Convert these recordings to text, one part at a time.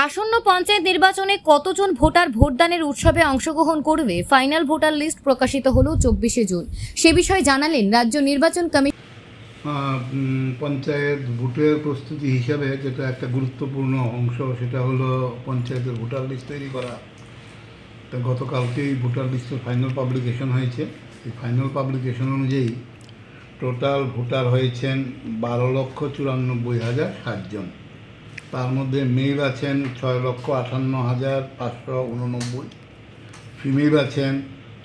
আসন্ন পঞ্চায়েত নির্বাচনে কতজন ভোটার ভোটদানের উৎসবে অংশগ্রহণ করবে ফাইনাল ভোটার লিস্ট প্রকাশিত হলো 24শে জুন। সে বিষয়ে জানালেন রাজ্য নির্বাচন কমিশন। পঞ্চায়েত ভোটের প্রস্তুতি হিসাবে যেটা একটা গুরুত্বপূর্ণ অংশ সেটা হলো পঞ্চায়েতের ভোটার লিস্ট তৈরি করা। তা গতকালকেই ভোটার লিস্টের ফাইনাল পাবলিকেশন হয়েছে। এই ফাইনাল পাবলিকেশন অনুযায়ী টোটাল ভোটার হয়েছেন 12,94,060 জন। তার মধ্যে মেল আছেন 6,58,589, ফিমেল আছেন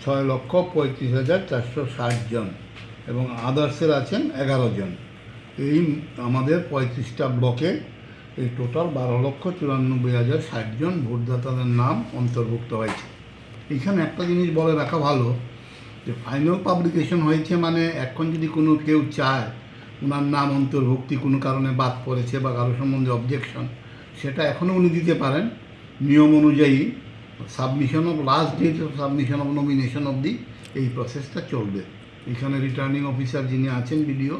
6,35,460 জন এবং আদার্সের আছেন 11 জন। এই আমাদের 35টা ব্লকে এই টোটাল 12,94,060 জন ভোটদাতাদের নাম অন্তর্ভুক্ত হয়েছে। এখানে একটা জিনিস বলে রাখা ভালো যে ফাইনাল পাবলিকেশন হয়েছে মানে এখন যদি কোনো কেউ চায় ওনার নাম অন্তর্ভুক্তি কোনো কারণে বাদ পড়েছে বা কারো সম্বন্ধে অবজেকশন, সেটা এখনও উনি দিতে পারেন। নিয়ম অনুযায়ী submission of last date of submission of nomination অবধি এই প্রসেসটা চলবে। এখানে রিটার্নিং অফিসার যিনি আছেন বিডিও,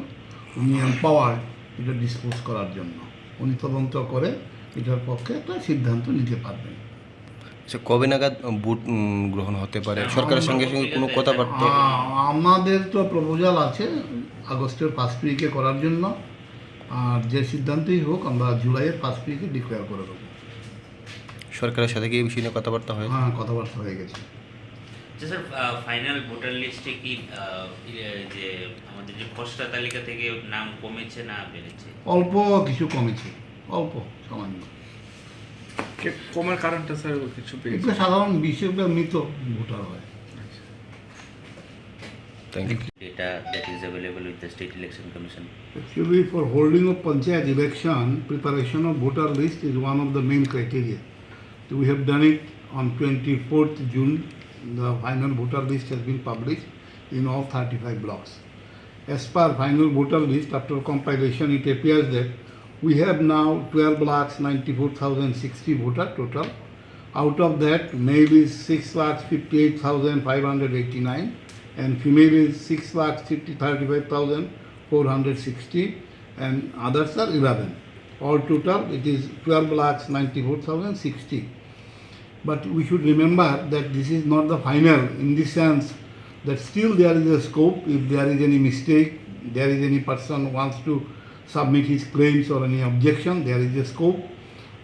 উনি এম্পাওয়ার্ড এটা ডিসপোজ করার জন্য। উনি তদন্ত করে এটার পক্ষে একটা সিদ্ধান্ত নিতে পারবেন। আচ্ছা, কবে নাগাদ ভোট গ্রহণ হতে পারে? সরকারের সঙ্গে সঙ্গে কোনো কথাবার্তা? আমাদের তো প্রপোজাল আছে আগস্টের ফার্স্ট উইকে করার জন্য, আর যে সিদ্ধান্তই হোক আমরা জুলাইয়ের ফার্স্ট উইকে ডিক্লেয়ার করে দেবো। সরকারের সাথে কি এই বিষয়ে নিয়ে কথাবার্তা হয়? হ্যাঁ, কথাবার্তা হয়ে গেছে। আচ্ছা স্যার, ফাইনাল ভোটার লিস্টে কি যে আমাদের যে খসড়া তালিকা থেকে নাম কমেছে না বেড়েছে? অল্প কিছু কমেছে, অল্প সামান্য। কমার কারণটা স্যার কিছু এটা সাধারণ বিশেষভাবে মৃত ভোটার হয়। Thank you. Data that is available with the State Election Commission. Actually, for holding of panchayat election, preparation of voter list is one of the main criteria. So we have done it on 24th June. The final voter list has been published in all 35 blocks. As per final voter list, after compilation, it appears that we have now 12 lakhs 94,060 voter total. Out of that, male is 6,58,589 and female is 6,35,460 and others are 11. All total it is 12,94,060. But we should remember that this is not the final, in the sense that still there is a scope. If there is any mistake, there is any person wants to submit his claims or any objection, there is a scope.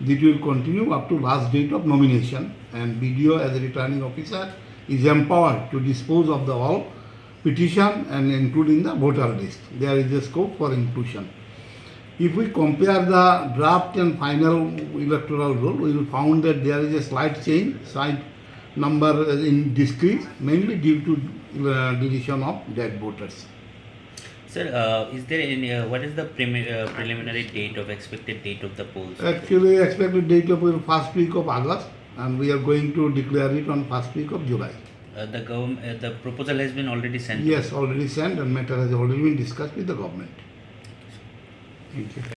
This will continue up to last date of nomination, and BDO as a returning officer is empowered to dispose of the all petition and including the voter list. There is a scope for inclusion. If we compare the draft and final electoral roll, we will found that there is a slight change, slight number in decrease, mainly due to deletion of dead voters. Sir, is there any what is the preliminary date of expected date of the polls? Actually, expected date of the first week of August, and we are going to declare it on first week of July. The proposal has been already sent. Yes, already sent, and matter has already been discussed with the government. Thank you.